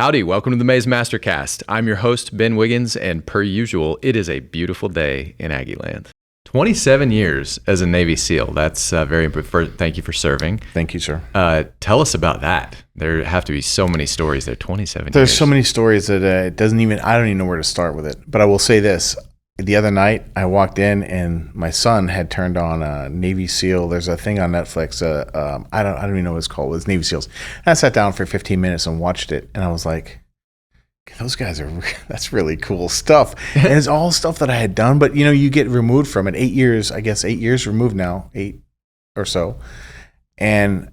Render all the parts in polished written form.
Howdy, welcome to the Mays MasterCast. I'm your host, Ben Wiggins, and per usual, it is a beautiful day in Aggie Land. 27 years as a Navy SEAL. That's very important. Thank you for serving. Thank you, sir. Tell us about that. There have to be so many stories there, 27 There's years. so many stories that I don't even know where to start with it. But I will say this. The other night, I walked in and my son had turned on a Navy SEAL. There's a thing on Netflix. I don't even know what it's called. It's Navy SEALs. And I sat down for 15 minutes and watched it. And I was like, those guys that's really cool stuff. And it's all stuff that I had done. But, you get removed from it. 8 years removed now, 8 or so. And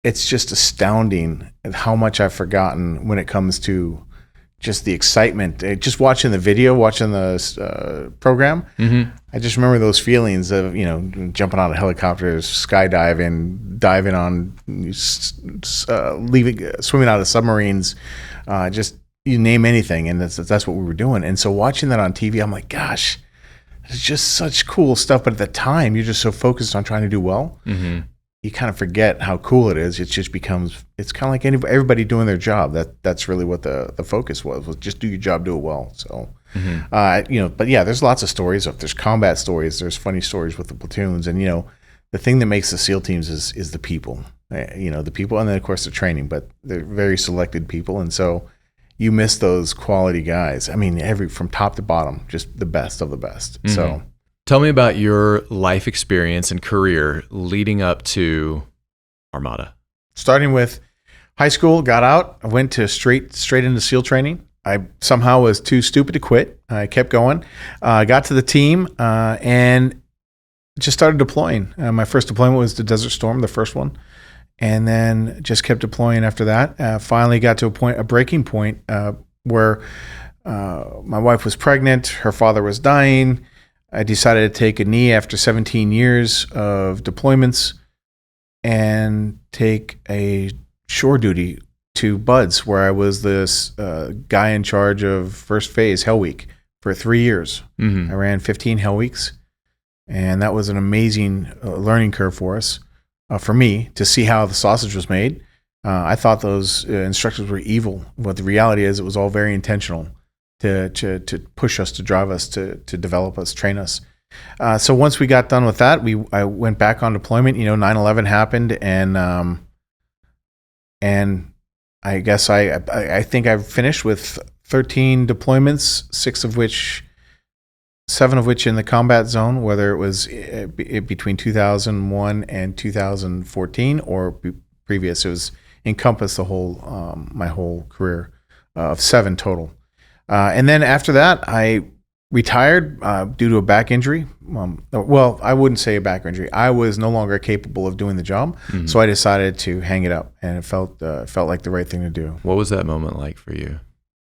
it's just astounding at how much I've forgotten when it comes to just the excitement, just watching the video, watching the program. Mm-hmm. I just remember those feelings of, jumping out of helicopters, skydiving, diving on, swimming out of submarines, just you name anything. And that's what we were doing. And so watching that on TV, I'm like, gosh, it's just such cool stuff. But at the time, you're just so focused on trying to do well. Mm-hmm. You kind of forget how cool it is. It just becomes, it's kind of like everybody doing their job. That's really what the focus was just do your job, do it well. So, but yeah, there's lots of stories. There's combat stories, there's funny stories with the platoons. And, the thing that makes the SEAL teams is the people, the people. And then of course the training, but they're very selected people. And so you miss those quality guys. I mean, from top to bottom, just the best of the best. Mm-hmm. So. Tell me about your life experience and career leading up to Rmada. Starting with high school, got out, I went to straight into SEAL training. I somehow was too stupid to quit. I kept going. Got to the team and just started deploying. My first deployment was the Desert Storm, the first one, and then just kept deploying after that. Finally got to a breaking point where my wife was pregnant, her father was dying. I decided to take a knee after 17 years of deployments and take a shore duty to Buds, where I was this guy in charge of first phase Hell Week for 3 years. Mm-hmm. I ran 15 Hell Weeks, and that was an amazing learning curve for us, for me, to see how the sausage was made. I thought those instructors were evil, but the reality is it was all very intentional. To push us, to drive us, to develop us, train us. So once we got done with that, I went back on deployment. 9/11 happened, and I guess I think I've finished with 13 deployments, 7 of which in the combat zone, whether it was between 2001 and 2014 or previous. It was encompassed the whole my whole career of 7 total. And then after that, I retired due to a back injury. Well, I wouldn't say a back injury. I was no longer capable of doing the job, mm-hmm. So I decided to hang it up, and it felt like the right thing to do. What was that moment like for you?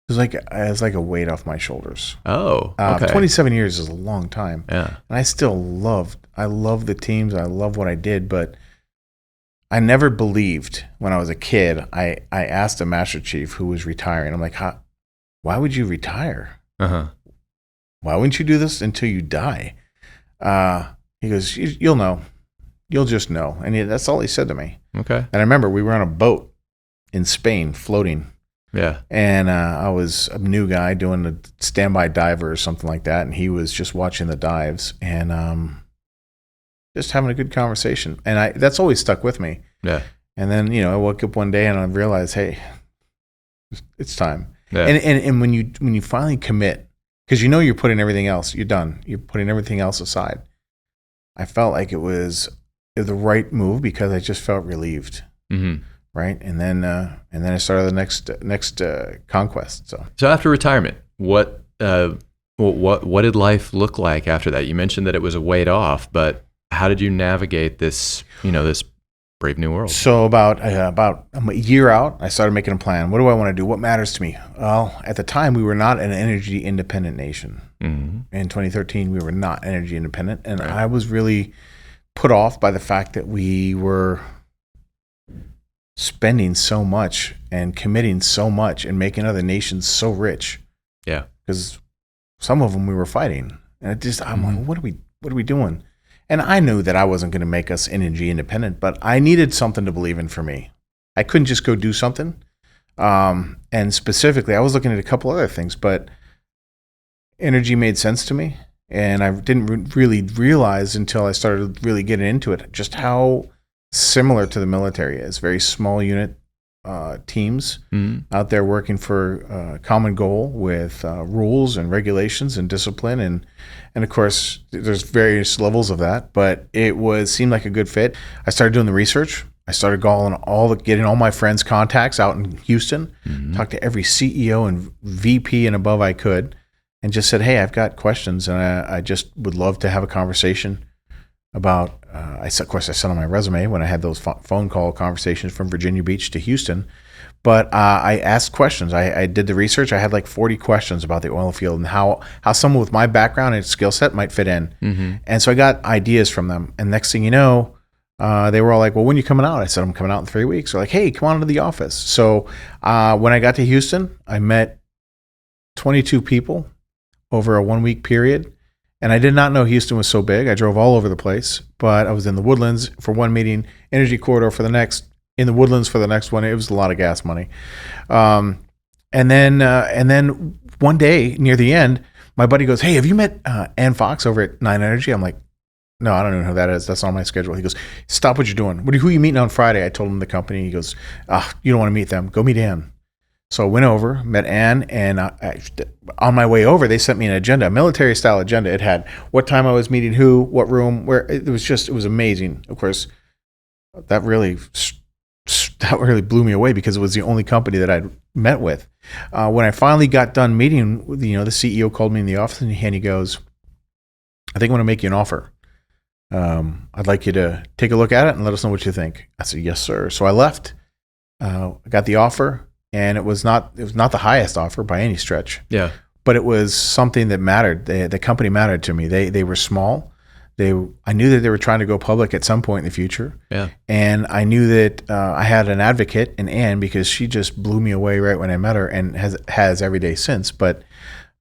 It was like a weight off my shoulders. Oh, okay. 27 years is a long time. Yeah. And I still love the teams. I love what I did, but I never believed when I was a kid. I asked a Master Chief who was retiring. I'm like, why would you retire? Uh-huh. Why wouldn't you do this until you die? He goes, you'll know. You'll just know. And that's all he said to me. Okay. And I remember we were on a boat in Spain floating. Yeah. And I was a new guy doing a standby diver or something like that. And he was just watching the dives and just having a good conversation. And that's always stuck with me. Yeah. And then, I woke up one day and I realized, hey, it's time. Yeah. And when you finally commit, because you're putting everything else, you're done. You're putting everything else aside. I felt like it was the right move because I just felt relieved, mm-hmm. Right? And then I started the next conquest. So after retirement, what did life look like after that? You mentioned that it was a weight off, but how did you navigate this this brave new world? So about a year out, I started making a plan. What do I want to do? What matters to me? Well, at the time, we were not an energy independent nation. Mm-hmm. In 2013, we were not energy independent. And right. I was really put off by the fact that we were spending so much and committing so much and making other nations so rich. Yeah. Because some of them we were fighting. And I'm like, what are we doing? And I knew that I wasn't going to make us energy independent, but I needed something to believe in for me. I couldn't just go do something. And specifically, I was looking at a couple other things, but energy made sense to me. And I didn't really realize until I started really getting into it just how similar to the military is. Very small unit teams out there working for a common goal with rules and regulations and discipline. And of course, there's various levels of that, but seemed like a good fit. I started doing the research. I started getting all my friends' contacts out in Houston, talked to every CEO and VP and above I could, and just said, hey, I've got questions, and I just would love to have a conversation about, of course, I sent on my resume when I had those phone call conversations from Virginia Beach to Houston, but I asked questions. I did the research. I had like 40 questions about the oil field and how someone with my background and skill set might fit in. And so I got ideas from them, and next thing you know, they were all like, well, when are you coming out? I said, I'm coming out in 3 weeks. They're like, hey, come on to the office. So when I got to Houston, I met 22 people over a 1 week period. And I did not know Houston was so big. I drove all over the place, but I was in the Woodlands for one meeting, Energy Corridor for the next, in the Woodlands for the next one. It was a lot of gas money. And then one day near the end, my buddy goes, hey, have you met Ann Fox over at 9 Energy? I'm like, no, I don't even know who that is. That's on my schedule. He goes, stop what you're doing. Who are you meeting on Friday? I told him the company. He goes, you don't want to meet them. Go meet Ann. So I went over, met Ann, and on my way over, they sent me an agenda, a military-style agenda. It had what time I was meeting who, what room, where. It was amazing. Of course, that really blew me away because it was the only company that I'd met with. When I finally got done meeting, the CEO called me in the office, and he goes, I think I'm going to make you an offer. I'd like you to take a look at it and let us know what you think. I said, yes, sir. So I left. I got the offer. And it was not the highest offer by any stretch. Yeah. But it was something that mattered. The company mattered to me. They were small. I knew that they were trying to go public at some point in the future. Yeah. And I knew that I had an advocate in Ann because she just blew me away right when I met her and has every day since. But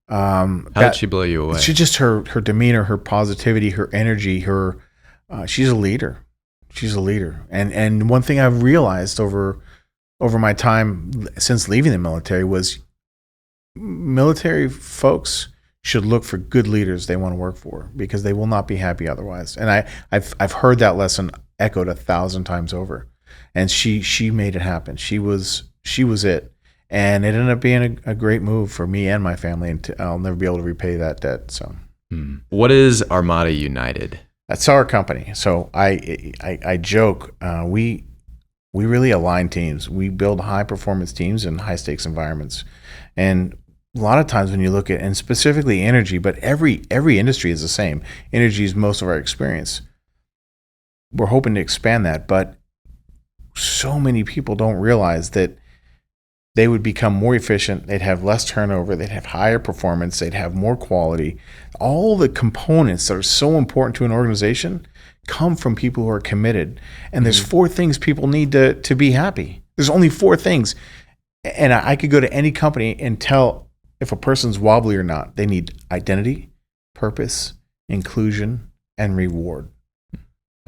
how did she blow you away? She just her demeanor, her positivity, her energy, she's a leader. She's a leader. And one thing I've realized over my time since leaving the military was military folks should look for good leaders they want to work for because they will not be happy otherwise. And I've heard that lesson echoed 1,000 times over. And she made it happen. She was it. And it ended up being a great move for me and my family. And I'll never be able to repay that debt. So, What is Rmada United? That's our company. So I joke, we really align teams. We build high-performance teams in high-stakes environments. And a lot of times when you look at, and specifically energy, but every industry is the same. Energy is most of our experience. We're hoping to expand that, but so many people don't realize that they would become more efficient, they'd have less turnover, they'd have higher performance, they'd have more quality. All the components that are so important to an organization come from people who are committed. And there's 4 things people need to be happy. There's only 4 things. And I could go to any company and tell if a person's wobbly or not. They need identity, purpose, inclusion, and reward.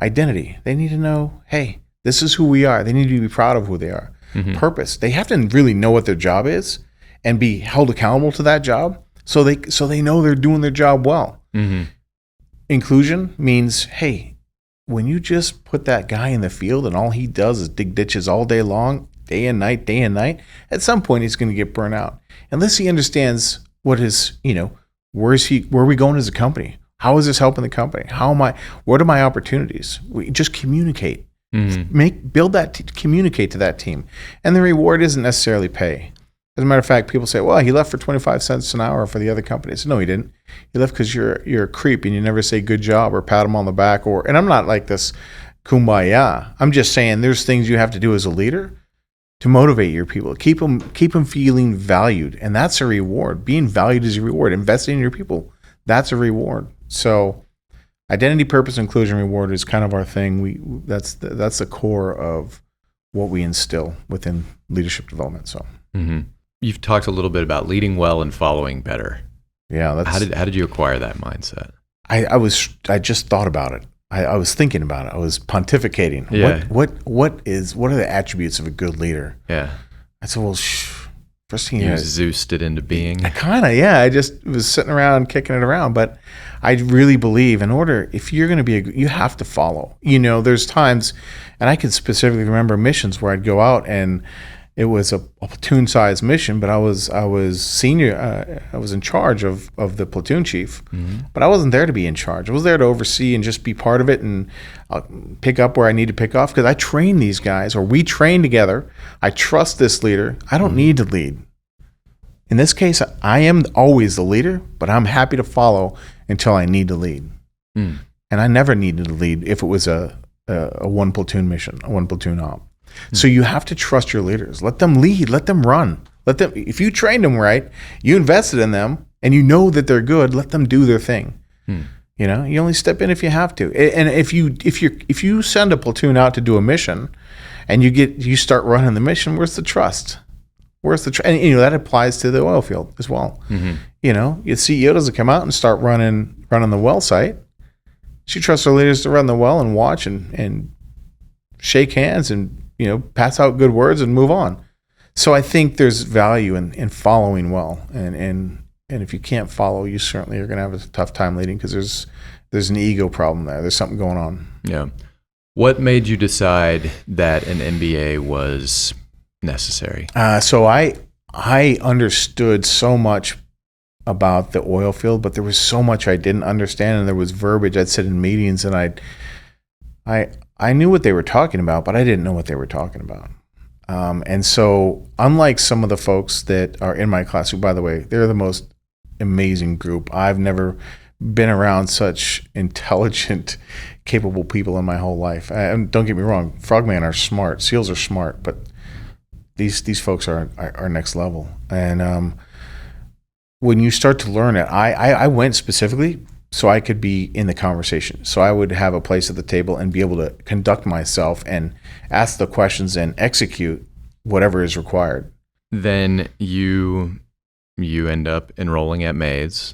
Identity. They need to know, hey, this is who we are. They need to be proud of who they are. Purpose. They have to really know what their job is and be held accountable to that job so they know they're doing their job well. Inclusion means, hey, when you just put that guy in the field and all he does is dig ditches all day long, day and night, at some point he's going to get burnt out. Unless he understands what his, where are we going as a company? How is this helping the company? What are my opportunities? We just communicate. Communicate to that team. And the reward isn't necessarily pay. As a matter of fact, people say, well, he left for 25 cents an hour for the other companies. No, he didn't. He left because you're a creep and you never say good job or pat him on the back. And I'm not like this kumbaya. I'm just saying there's things you have to do as a leader to motivate your people. Keep them feeling valued. And that's a reward. Being valued is a reward. Investing in your people, that's a reward. So identity, purpose, inclusion, reward is kind of our thing. That's the core of what we instill within leadership development. So. You've talked a little bit about leading well and following better. Yeah. How did you acquire that mindset? I just thought about it. I was thinking about it. I was pontificating. Yeah. What are the attributes of a good leader? Yeah. I said, well, first thing You Zeused it into being. Kind of, yeah. I just was sitting around kicking it around, but I really believe if you're going to be you have to follow. There's times, and I can specifically remember missions where I'd go out and it was a platoon-sized mission, but I was senior. I was in charge of the platoon chief, but I wasn't there to be in charge. I was there to oversee and just be part of it and pick up where I need to pick off because I train these guys, or we train together. I trust this leader. I don't need to lead. In this case, I am always the leader, but I'm happy to follow until I need to lead. And I never needed to lead if it was a one platoon mission, a one platoon op. So you have to trust your leaders. Let them lead. Let them run. If you trained them right, you invested in them, and you know that they're good, let them do their thing. You only step in if you have to. And if you send a platoon out to do a mission, and you start running the mission, where's the trust? Where's the trust? And that applies to the oil field as well. Your CEO doesn't come out and start running the well site. She trusts her leaders to run the well and watch and shake hands and pass out good words and move on. So I think there's value in following well, and if you can't follow, you certainly are going to have a tough time leading because there's an ego problem there. There's something going on. Yeah. What made you decide that an MBA was necessary? So I understood so much about the oil field, but there was so much I didn't understand, and there was verbiage. I'd sit in meetings and I knew what they were talking about, but I didn't know what they were talking about. And so unlike some of the folks that are in my class, who, by the way, they're the most amazing group. I've never been around such intelligent, capable people in my whole life. And don't get me wrong, frogmen are smart, SEALs are smart, but these folks are next level. And when you start to learn it, I went specifically so I could be in the conversation. So I would have a place at the table and be able to conduct myself and ask the questions and execute whatever is required. Then you end up enrolling at Mays.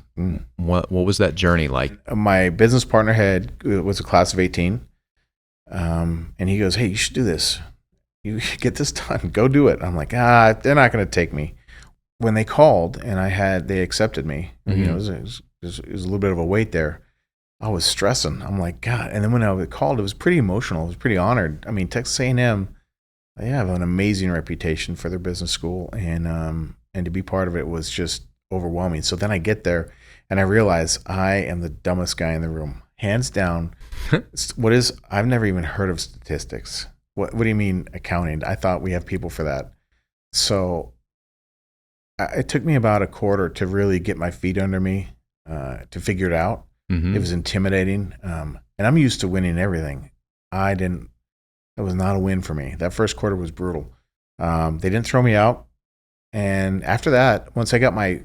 What was that journey like? My business partner was a class of 18. And he goes, hey, you should do this. You get this done. Go do it. I'm like, they're not going to take me. When they called and they accepted me, it was a little bit of a wait there. I was stressing. I'm like, God. And then when I was called, it was pretty emotional. I was pretty honored. I mean, Texas A&M, they have an amazing reputation for their business school, and to be part of it was just overwhelming. So then I get there and I realize I am the dumbest guy in the room, hands down. I've never even heard of statistics. What do you mean accounting? I thought we have people for that. So it took me about a quarter to really get my feet under me, to figure it out. It was intimidating. And I'm used to winning everything. That was not a win for me. That first quarter was brutal. They didn't throw me out. And after that, once I got my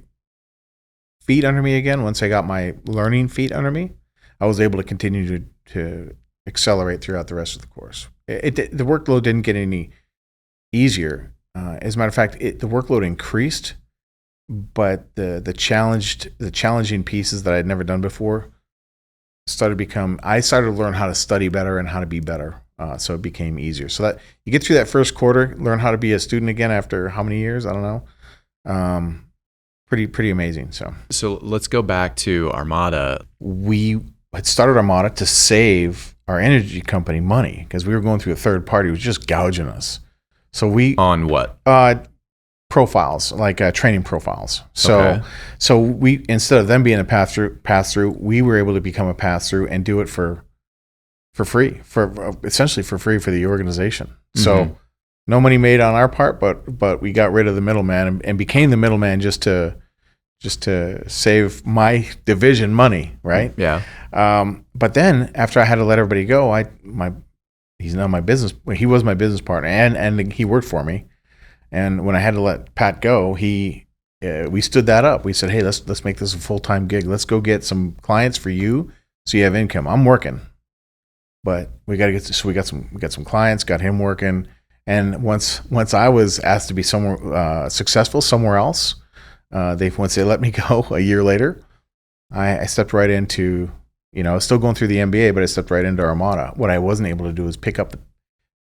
feet under me again, once I got my learning feet under me, I was able to continue to accelerate throughout the rest of the course. The workload didn't get any easier. As a matter of fact, the workload increased, but the challenging pieces that I had never done before I started to learn how to study better and how to be better. So it became easier. So that you get through that first quarter, learn how to be a student again after how many years? I don't know. Pretty amazing. So let's go back to Rmada. We had started Rmada to save our energy company money because we were going through a third party who was just gouging us. So On what? Profiles, like training profiles. So we, instead of them being a pass through, we were able to become a pass through and do it for free, essentially for free for the organization. So no money made on our part, but we got rid of the middleman and became the middleman just to save my division money, right? Yeah. But then after I had to let everybody go, he's now my business. He was my business partner, and he worked for me. And when I had to let Pat go, we stood that up. We said, hey, let's make this a full-time gig. Let's go get some clients for you, so you have income. I'm working, but we got to get. So we got some clients, got him working. And once I was asked to be somewhere successful somewhere else, once they let me go a year later, I stepped right into, I was still going through the MBA, but I stepped right into Rmada. What I wasn't able to do is pick up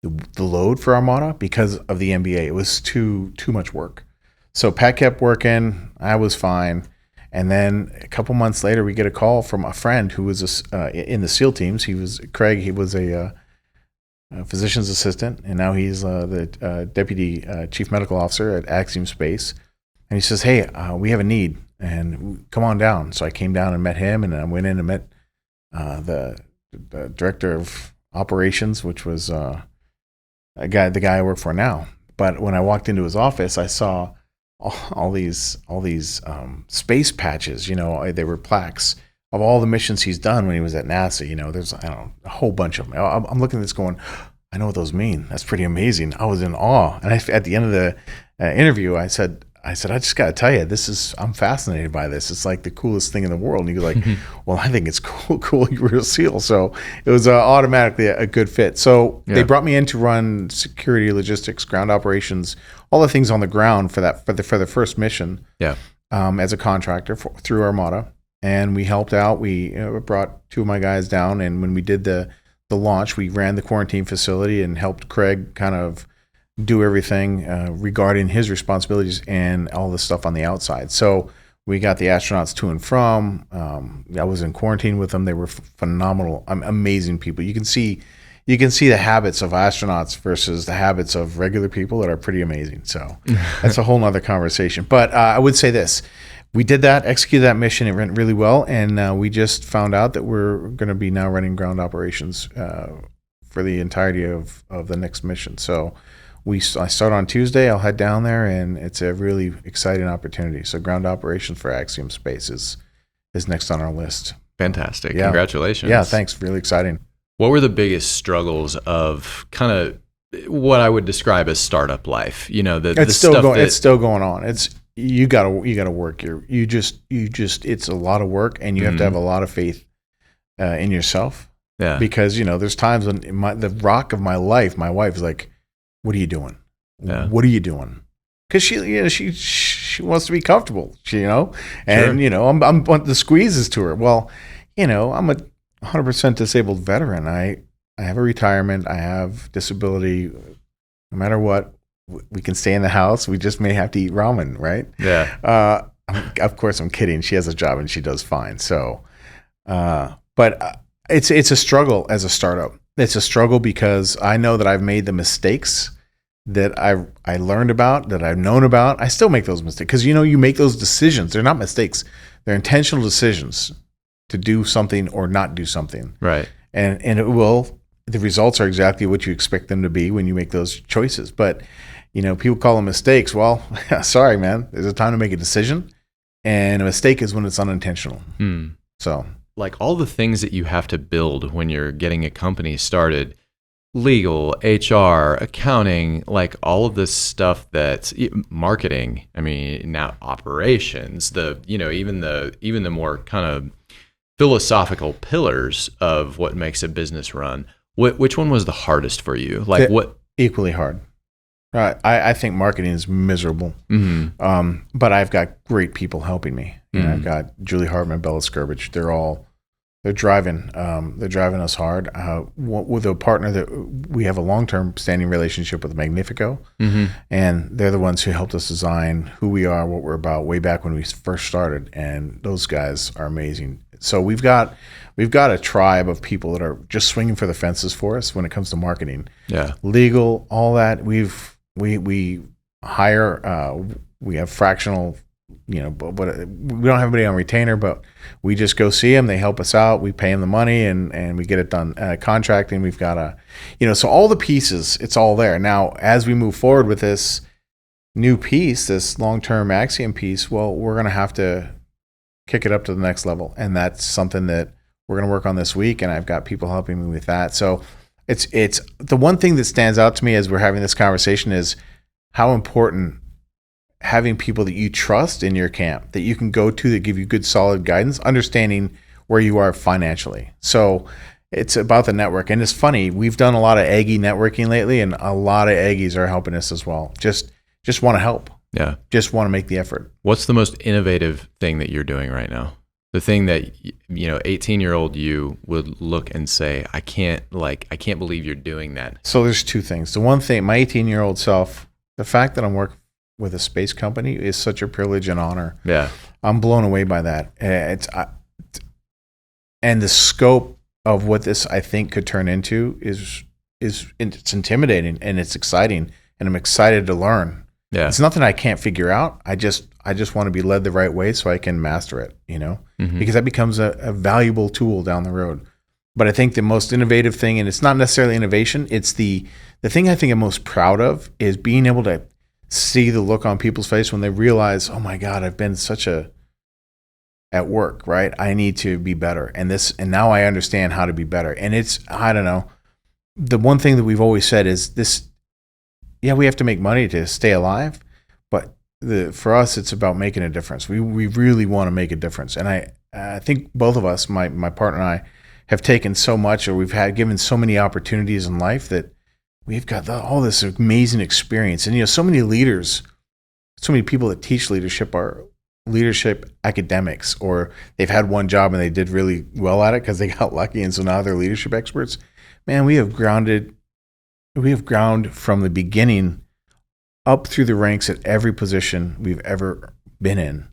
the load for Rmada because of the MBA. It was too much work. So Pat kept working. I was fine. And then a couple months later, we get a call from a friend who was in the SEAL teams. He was Craig. He was a physician's assistant, and now he's the deputy chief medical officer at Axiom Space. And he says, "Hey, we have a need, and come on down." So I came down and met him, and I went in and met the director of operations, which was the guy I work for now. But when I walked into his office, I saw all these space patches. They were plaques of all the missions he's done when he was at NASA. There's a whole bunch of them. I'm looking at this going, I know what those mean. That's pretty amazing. I was in awe. And at the end of the interview, I said, I just got to tell you, I'm fascinated by this. It's like the coolest thing in the world. And he was like, well, I think it's cool. You were a SEAL. So it was automatically a good fit. So They brought me in to run security, logistics, ground operations, all the things on the ground for the first mission. Yeah. As a contractor through Rmada. And we helped out. We brought two of my guys down. And when we did the launch, we ran the quarantine facility and helped Craig kind of do everything regarding his responsibilities and all the stuff on the outside. So we got the astronauts to and from. I was in quarantine with them. They were phenomenal, amazing people. You can see the habits of astronauts versus the habits of regular people that are pretty amazing. So that's a whole nother conversation. But I would say this. We did that, executed that mission. It went really well. And we just found out that we're going to be now running ground operations for the entirety of the next mission. So I start on Tuesday. I'll head down there, and it's a really exciting opportunity. So ground operations for Axiom Space is next on our list. Fantastic. Yeah. Congratulations. Yeah, thanks. Really exciting. What were the biggest struggles of kind of what I would describe as startup life? It's still going on. It's you gotta work. It's a lot of work, and you have to have a lot of faith in yourself. Yeah. Because there's times when the rock of my life, my wife is like, "What are you doing? Yeah. What are you doing?" Because she wants to be comfortable, and sure. I'm the squeezes to her. Well, I'm a 100% disabled veteran. I have a retirement. I have disability. No matter what, we can stay in the house. We just may have to eat ramen, right? Yeah. Of course, I'm kidding. She has a job and she does fine. So, but it's a struggle as a startup. It's a struggle because I know that I've made the mistakes that I learned about, that I've known about. I still make those mistakes because you make those decisions. They're not mistakes. They're intentional decisions to do something or not do something. Right. And the results are exactly what you expect them to be when you make those choices. But people call them mistakes. Well, sorry, man. There's a time to make a decision, and a mistake is when it's unintentional. So, like all the things that you have to build when you're getting a company started, legal, HR, accounting, like all of this stuff that's marketing. I mean, now operations, even the more kind of philosophical pillars of what makes a business run. Which one was the hardest for you? Equally hard. I think marketing is miserable, but I've got great people helping me. I've got Julie Hartman, Bella Skirbich. They're driving us hard. With a partner that we have a long-term standing relationship with, Magnifico, and they're the ones who helped us design who we are, what we're about, way back when we first started. And those guys are amazing. So we've got a tribe of people that are just swinging for the fences for us when it comes to marketing. Yeah, legal, all that. We hire. We have fractional. But we don't have anybody on retainer, but we just go see them. They help us out. We pay them the money, and we get it done. Contracting, we've got so all the pieces, it's all there. Now, as we move forward with this new piece, this long-term Axiom piece, well, we're going to have to kick it up to the next level, and that's something that we're going to work on this week. And I've got people helping me with that. So it's the one thing that stands out to me as we're having this conversation is how important having people that you trust in your camp, that you can go to, that give you good, solid guidance, understanding where you are financially. So it's about the network. And it's funny, we've done a lot of Aggie networking lately, and a lot of Aggies are helping us as well. Just want to help. Yeah. Just want to make the effort. What's the most innovative thing that you're doing right now? The thing that 18-year-old you would look and say, I can't believe you're doing that. So there's two things. The one thing, my 18-year-old self, the fact that I'm working with a space company is such a privilege and honor. Yeah, I'm blown away by that. And the scope of what this I think could turn into is it's intimidating and it's exciting, and I'm excited to learn. Yeah, it's nothing I can't figure out. I just want to be led the right way so I can master it, because that becomes a valuable tool down the road. But I think the most innovative thing, and it's not necessarily innovation, it's the thing I think I'm most proud of is being able to see the look on people's face when they realize, oh my God, I've been at work, right? I need to be better. And now I understand how to be better. And I don't know. The one thing that we've always said is this, yeah, we have to make money to stay alive, but for us, it's about making a difference. We really want to make a difference. And I think both of us, my partner and I, have taken so much, or we've given so many opportunities in life that we've got all this amazing experience. And, so many leaders, so many people that teach leadership are leadership academics, or they've had one job and they did really well at it because they got lucky. And so now they're leadership experts. Man, we have ground from the beginning up through the ranks at every position we've ever been in.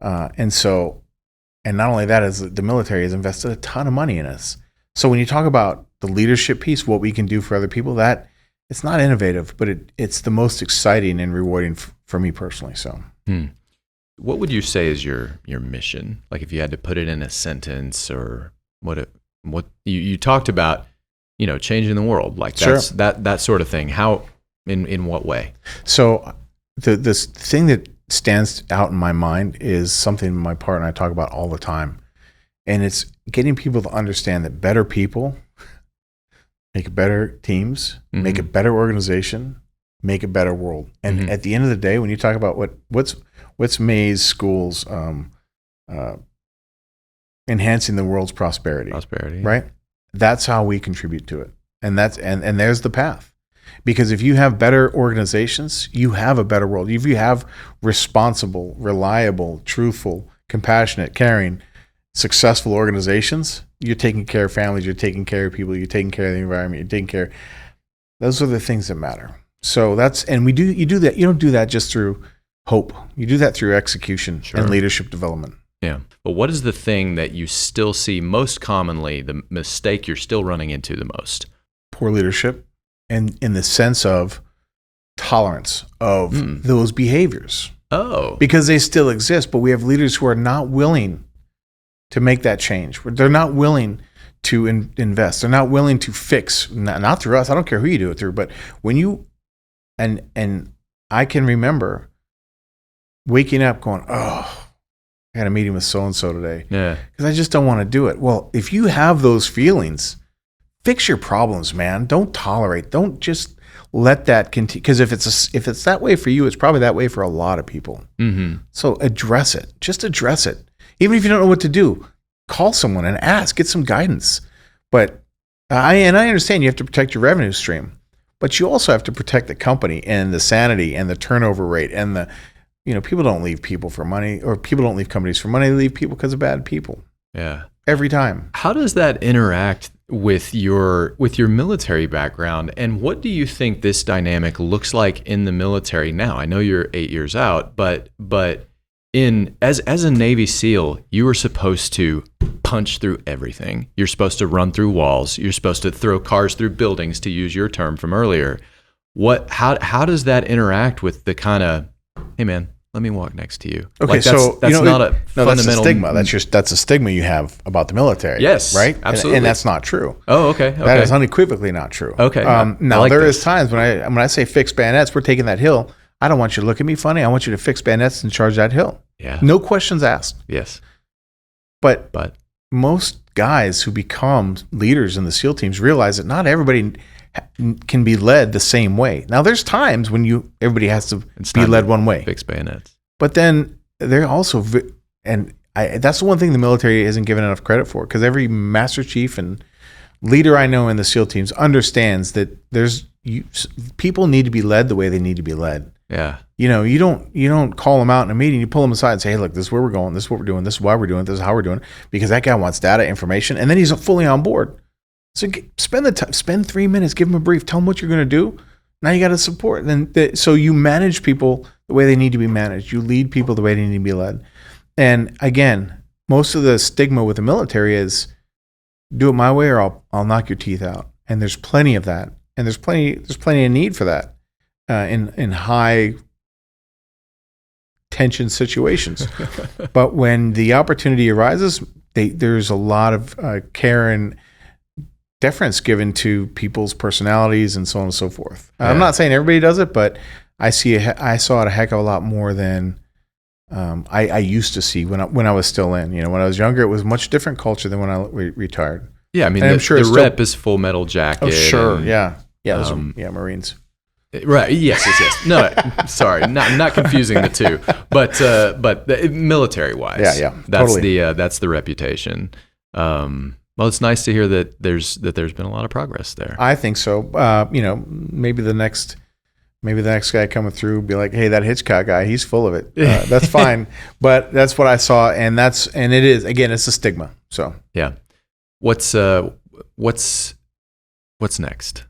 And not only that, is the military has invested a ton of money in us. So when you talk about the leadership piece, what we can do for other people, that it's not innovative, but it's the most exciting and rewarding for me personally. So, what would you say is your mission? Like if you had to put it in a sentence, or what you talked about, changing the world, like that's that sort of thing. How, in what way? So this thing that stands out in my mind is something my partner and I talk about all the time. And it's getting people to understand that better people make better teams, make a better organization, make a better world. And at the end of the day, when you talk about what's Mays School's enhancing the world's prosperity, right? That's how we contribute to it. And there's the path. Because if you have better organizations, you have a better world. If you have responsible, reliable, truthful, compassionate, caring, successful organizations, you're taking care of families, you're taking care of people, you're taking care of the environment, you're taking care. Those are the things that matter. So you do that. You don't do that just through hope. You do that through execution and leadership development. Yeah. But what is the thing that you still see most commonly, the mistake you're still running into the most? Poor leadership. And in the sense of tolerance of those behaviors. Oh. Because they still exist, but we have leaders who are not willing to make that change. They're not willing to invest. They're not willing to fix, not through us. I don't care who you do it through, but when you, and I can remember waking up going, oh, I had a meeting with so-and-so today. Yeah. Because I just don't want to do it. Well, if you have those feelings, fix your problems, man. Don't tolerate. Don't just let that continue. Because if it's that way for you, it's probably that way for a lot of people. Mm-hmm. So address it. Just address it. Even if you don't know what to do, call someone and ask. Get some guidance. But I understand you have to protect your revenue stream, but you also have to protect the company and the sanity and the turnover rate and the, people don't leave people for money, or people don't leave companies for money. They leave people because of bad people. Yeah. Every time. How does that interact with your military background, and what do you think this dynamic looks like in the military now? I know you're 8 years out, but as a Navy SEAL, you were supposed to punch through everything. You're supposed to run through walls. You're supposed to throw cars through buildings, to use your term from earlier. How does that interact with the kind of, hey man, let me walk next to you? Okay, like that's not a fundamental. That's a stigma. That's a stigma you have about the military. Yes, right. Absolutely, and that's not true. Oh, okay. That is unequivocally not true. Okay. Now like there is times when I say fix bayonets, we're taking that hill. I don't want you to look at me funny. I want you to fix bayonets and charge that hill. Yeah. No questions asked. Yes. But most guys who become leaders in the SEAL teams realize that not everybody can be led the same way. Now, there's times when everybody has to be led one way. Fix bayonets. But then they're also, that's the one thing the military isn't given enough credit for, because every Master Chief and leader I know in the SEAL teams understands that people need to be led the way they need to be led. Yeah. You don't call them out in a meeting. You pull them aside and say, hey, look, this is where we're going. This is what we're doing. This is why we're doing it. This is how we're doing it. Because that guy wants data, information, and then he's fully on board. So spend the time, spend 3 minutes, give him a brief, tell him what you're going to do. Now you got to support. So you manage people the way they need to be managed. You lead people the way they need to be led. And again, most of the stigma with the military is do it my way or I'll knock your teeth out. And there's plenty of that. And there's plenty of need for that in high tension situations. But when the opportunity arises, there's a lot of care and deference given to people's personalities and so on and so forth. Yeah. I'm not saying everybody does it, but I saw it a heck of a lot more than I used to see when I was still in. When I was younger, it was much different culture than when I retired. Yeah, I mean, the rep is Full Metal Jacket. Oh, sure, yeah. Those are Marines. Right. Yes. No, sorry, not confusing the two, but military wise, that's the reputation. Well, it's nice to hear that there's been a lot of progress there. I think so. Maybe the next guy coming through will be like, hey, that Hitchcock guy, he's full of it. That's fine. But that's what I saw, and it is, again, it's a stigma. So yeah. What's next?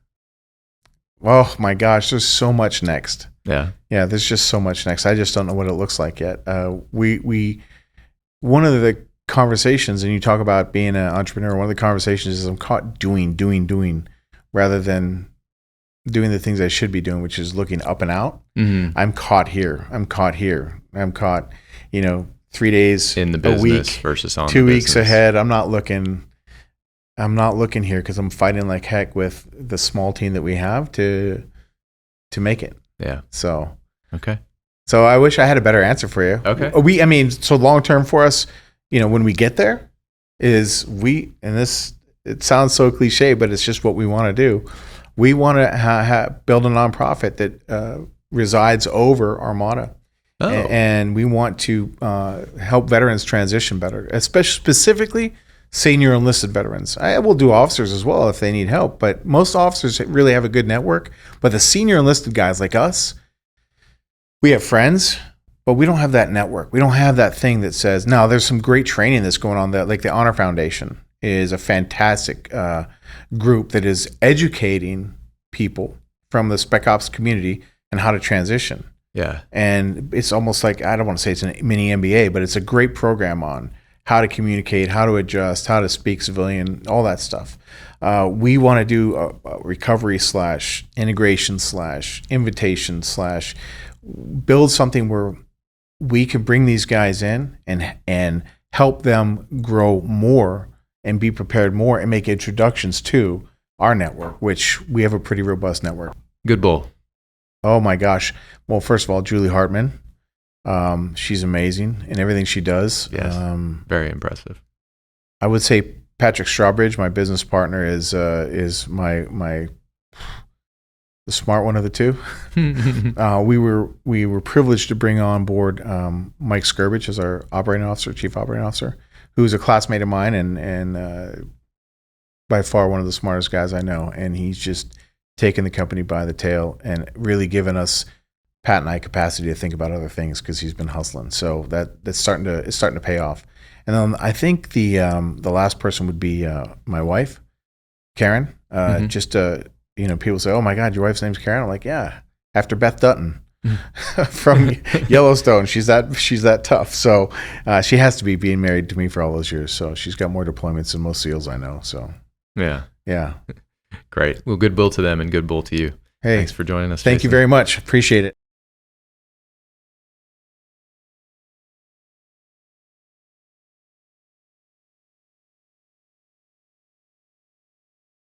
Oh my gosh, there's so much next. Yeah, there's just so much next. I just don't know what it looks like yet. One of the conversations, and you talk about being an entrepreneur, one of the conversations is I'm caught doing rather than doing the things I should be doing, which is looking up and out. Mm-hmm. I'm caught here. I'm caught 3 days in the business a week versus on 2 the weeks business. ahead. I'm not looking here because I'm fighting like heck with the small team that we have to make it. Yeah. So okay. So I wish I had a better answer for you. Okay. So long term for us, when we get there, it sounds so cliche, but it's just what we want to do. We want to build a nonprofit that resides over Rmada. Oh. And we want to help veterans transition better, especially specifically senior enlisted veterans. I will do officers as well if they need help, but most officers really have a good network. But the senior enlisted guys like us, we have friends, but we don't have that network. We don't have that thing that says, now there's some great training that's going on. Like the Honor Foundation is a fantastic group that is educating people from the Spec Ops community and how to transition. Yeah. And it's almost like, I don't want to say it's a mini MBA, but it's a great program on how to communicate, how to adjust, how to speak civilian, all that stuff. We want to do a recovery / integration / invitation / build something where we can bring these guys in and help them grow more and be prepared more and make introductions to our network, which we have a pretty robust network. Good bull. Oh my gosh. Well, first of all, Julie Hartman. She's amazing in everything she does. Yes, very impressive. I would say Patrick Strawbridge, my business partner, is my the smart one of the two. We were privileged to bring on board Mike Skirbich as our chief operating officer, who's a classmate of mine and by far one of the smartest guys I know. And he's just taken the company by the tail and really given us Pat and I capacity to think about other things because he's been hustling. So it's starting to pay off. And then I think the last person would be my wife, Karen. Just people say, "Oh my God, your wife's name's Karen." I'm like, "Yeah, after Beth Dutton from Yellowstone. She's that tough." So she has to be being married to me for all those years. So she's got more deployments than most SEALs I know. So yeah. Great. Well, good bull to them and good bull to you. Hey, thanks for joining us. Thank you very much. Appreciate it.